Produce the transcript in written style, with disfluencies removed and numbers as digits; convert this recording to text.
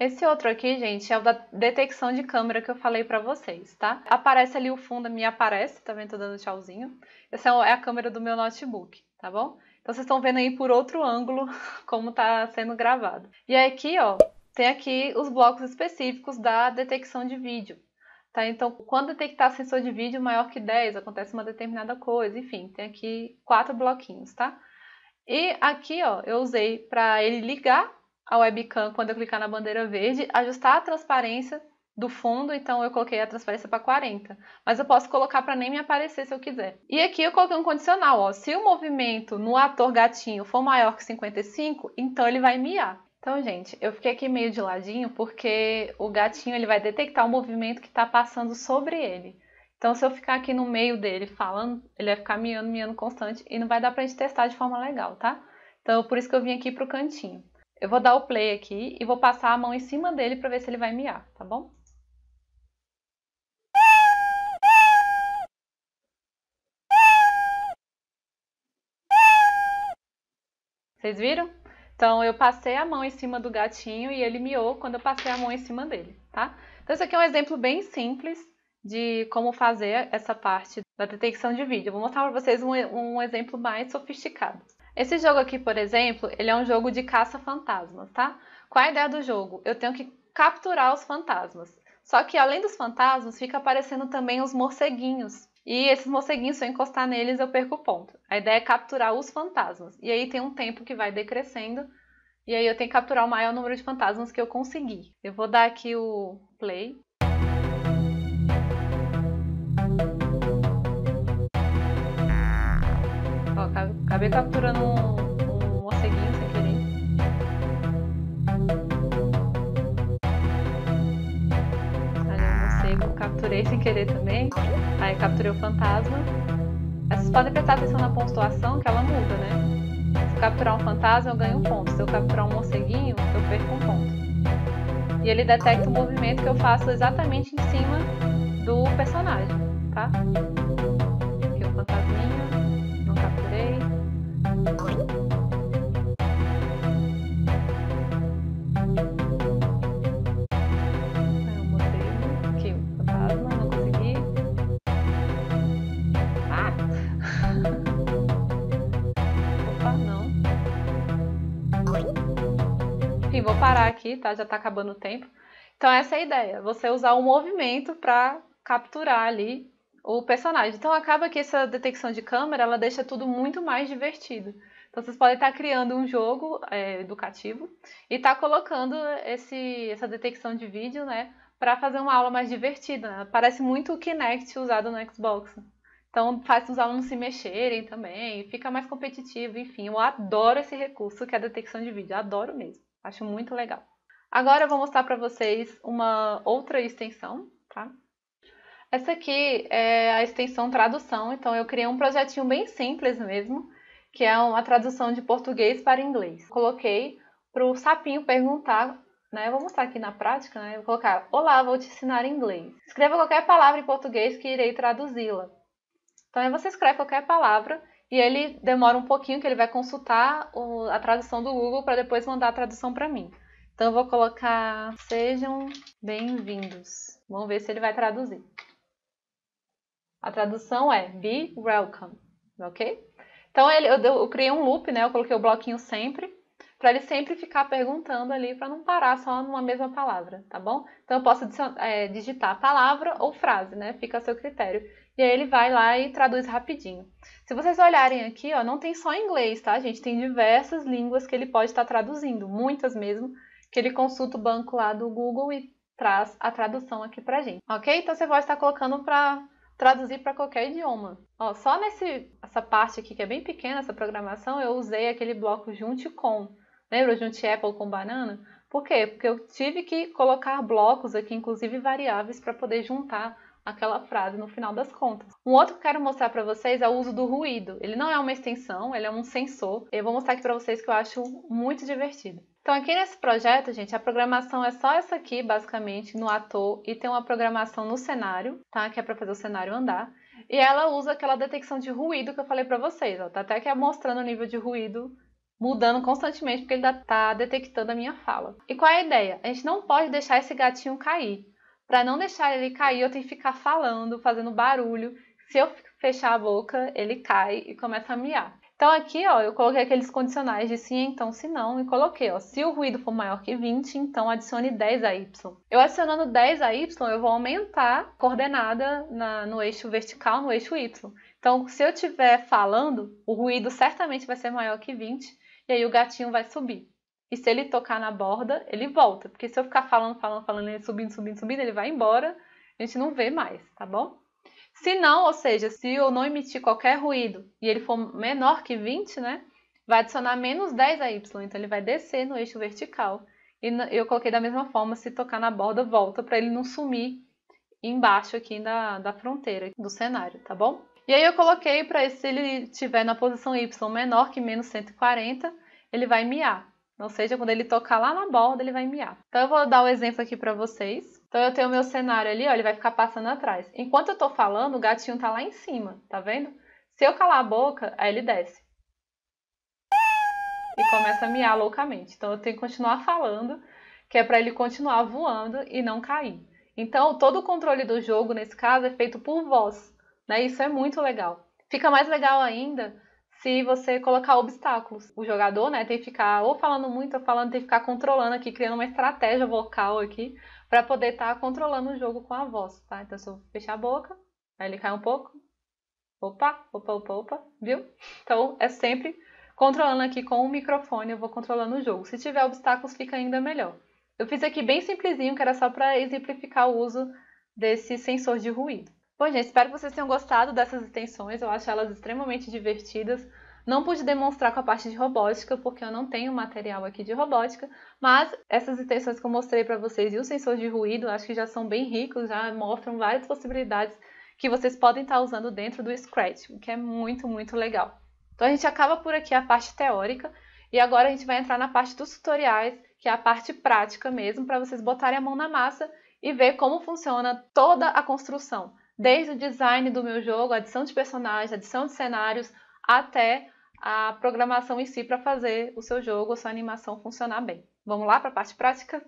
Esse outro aqui, gente, é o da detecção de câmera que eu falei pra vocês, tá? Aparece ali o fundo, me aparece, tá vendo? Tô dando tchauzinho. Essa é a câmera do meu notebook, tá bom? Então vocês estão vendo aí por outro ângulo como tá sendo gravado. E aí aqui, ó, tem aqui os blocos específicos da detecção de vídeo. Tá? Então, quando detectar sensor de vídeo maior que 10, acontece uma determinada coisa. Enfim, tem aqui 4 bloquinhos, tá? E aqui, ó, eu usei para ele ligar a webcam quando eu clicar na bandeira verde, ajustar a transparência do fundo, então eu coloquei a transparência para 40. Mas eu posso colocar para nem me aparecer se eu quiser. E aqui eu coloquei um condicional, ó. Se o movimento no ator gatinho for maior que 55, então ele vai miar. Então, gente, eu fiquei aqui meio de ladinho porque o gatinho ele vai detectar o movimento que está passando sobre ele. Então, se eu ficar aqui no meio dele falando, ele vai ficar miando, miando constante e não vai dar pra gente testar de forma legal, tá? Então, por isso que eu vim aqui pro cantinho. Eu vou dar o play aqui e vou passar a mão em cima dele pra ver se ele vai miar, tá bom? Vocês viram? Então, eu passei a mão em cima do gatinho e ele miou quando eu passei a mão em cima dele, tá? Então, esse aqui é um exemplo bem simples de como fazer essa parte da detecção de vídeo. Eu vou mostrar para vocês um exemplo mais sofisticado. Esse jogo aqui, por exemplo, ele é um jogo de caça-fantasmas, tá? Qual é a ideia do jogo? Eu tenho que capturar os fantasmas. Só que além dos fantasmas, fica aparecendo também os morceguinhos. E esses morceguinhos, se eu encostar neles, eu perco ponto. A ideia é capturar os fantasmas. E aí tem um tempo que vai decrescendo. E aí eu tenho que capturar o maior número de fantasmas que eu conseguir. Eu vou dar aqui o play. Ó, acabei capturando um morceguinho sem querer. Ali um morcego, capturei sem querer também. Aí capturei o fantasma. Vocês podem prestar atenção na pontuação que ela muda, né? Se eu capturar um fantasma, eu ganho um ponto. Se eu capturar um morceguinho, eu perco um ponto. E ele detecta o movimento que eu faço exatamente em cima do personagem, tá? Aqui o fantasminha, não capturei. Aí o morcego, aqui o fantasma, não consegui. Ah! Opa, não. Enfim, vou parar aqui, tá? Já tá acabando o tempo. Então essa é a ideia, você usar o movimento para capturar ali o personagem. Então acaba que essa detecção de câmera, ela deixa tudo muito mais divertido. Então vocês podem estar criando um jogo educativo e estar colocando essa detecção de vídeo, né, para fazer uma aula mais divertida, né? Parece muito o Kinect usado no Xbox. Então faz os alunos se mexerem também, fica mais competitivo, enfim. Eu adoro esse recurso que é a detecção de vídeo, adoro mesmo. Acho muito legal. Agora eu vou mostrar para vocês uma outra extensão, tá? Essa aqui é a extensão tradução, então eu criei um projetinho bem simples mesmo, que é uma tradução de português para inglês. Coloquei para o sapinho perguntar, né? Eu vou mostrar aqui na prática, né? Eu vou colocar: olá, vou te ensinar inglês. Escreva qualquer palavra em português que irei traduzi-la. Então aí você escreve qualquer palavra e ele demora um pouquinho que ele vai consultar a tradução do Google para depois mandar a tradução para mim. Então eu vou colocar: sejam bem-vindos. Vamos ver se ele vai traduzir. A tradução é be welcome, ok? Então eu criei um loop, né? Eu coloquei o bloquinho sempre, para ele sempre ficar perguntando ali, para não parar só numa mesma palavra, tá bom? Então eu posso digitar palavra ou frase, né? Fica a seu critério. E aí ele vai lá e traduz rapidinho. Se vocês olharem aqui, ó, não tem só inglês, tá, gente? Tem diversas línguas que ele pode estar traduzindo, muitas mesmo, que ele consulta o banco lá do Google e traz a tradução aqui pra gente, ok? Então você pode estar colocando para traduzir para qualquer idioma. Ó, só essa parte aqui que é bem pequena, essa programação, eu usei aquele bloco junte com. Lembra o junte apple com banana? Por quê? Porque eu tive que colocar blocos aqui, inclusive variáveis, para poder juntar aquela frase no final das contas. Um outro que eu quero mostrar para vocês é o uso do ruído. Ele não é uma extensão, ele é um sensor. Eu vou mostrar aqui para vocês que eu acho muito divertido. Então aqui nesse projeto, gente, a programação é só essa aqui, basicamente, no ator, e tem uma programação no cenário, tá? Que é para fazer o cenário andar. E ela usa aquela detecção de ruído que eu falei para vocês, ó. Tá até aqui mostrando o nível de ruído mudando constantemente porque ele está detectando a minha fala. E qual é a ideia? A gente não pode deixar esse gatinho cair. Para não deixar ele cair, eu tenho que ficar falando, fazendo barulho. Se eu fechar a boca, ele cai e começa a miar. Então aqui, ó, eu coloquei aqueles condicionais de sim, então, se não, e coloquei, ó, se o ruído for maior que 20, então adicione 10 a y. Eu adicionando 10 a y, eu vou aumentar a coordenada no eixo vertical, no eixo y. Então, se eu estiver falando, o ruído certamente vai ser maior que 20, e aí o gatinho vai subir. E se ele tocar na borda, ele volta, porque se eu ficar falando, ele subindo, ele vai embora, a gente não vê mais, tá bom? Se não, ou seja, se eu não emitir qualquer ruído e ele for menor que 20, né, vai adicionar menos 10 a y, então ele vai descer no eixo vertical. E eu coloquei da mesma forma, se tocar na borda, volta para ele não sumir embaixo aqui da fronteira do cenário, tá bom? E aí eu coloquei para se ele estiver na posição y menor que menos 140, ele vai miar. Ou seja, quando ele tocar lá na borda, ele vai miar. Então eu vou dar um exemplo aqui para vocês. Então eu tenho o meu cenário ali, ó, ele vai ficar passando atrás. Enquanto eu tô falando, o gatinho tá lá em cima, tá vendo? Se eu calar a boca, aí ele desce. E começa a miar loucamente. Então eu tenho que continuar falando, que é para ele continuar voando e não cair. Então todo o controle do jogo, nesse caso, é feito por voz, né? Isso é muito legal. Fica mais legal ainda se você colocar obstáculos. O jogador, né, tem que ficar ou falando muito ou falando, tem que ficar controlando aqui, criando uma estratégia vocal aqui, para poder estar controlando o jogo com a voz, tá? Então se eu fechar a boca, aí ele cai um pouco. Opa, opa, opa, opa, viu? Então é sempre controlando aqui com o microfone, eu vou controlando o jogo. Se tiver obstáculos, fica ainda melhor. Eu fiz aqui bem simplesinho, que era só para exemplificar o uso desse sensor de ruído. Bom, gente, espero que vocês tenham gostado dessas extensões, eu acho elas extremamente divertidas. Não pude demonstrar com a parte de robótica, porque eu não tenho material aqui de robótica, mas essas extensões que eu mostrei para vocês e o sensor de ruído, acho que já são bem ricos, já mostram várias possibilidades que vocês podem estar usando dentro do Scratch, o que é muito, muito legal. Então a gente acaba por aqui a parte teórica, e agora a gente vai entrar na parte dos tutoriais, que é a parte prática mesmo, para vocês botarem a mão na massa e ver como funciona toda a construção. Desde o design do meu jogo, adição de personagens, adição de cenários, até a programação em si para fazer o seu jogo, a sua animação funcionar bem. Vamos lá para a parte prática?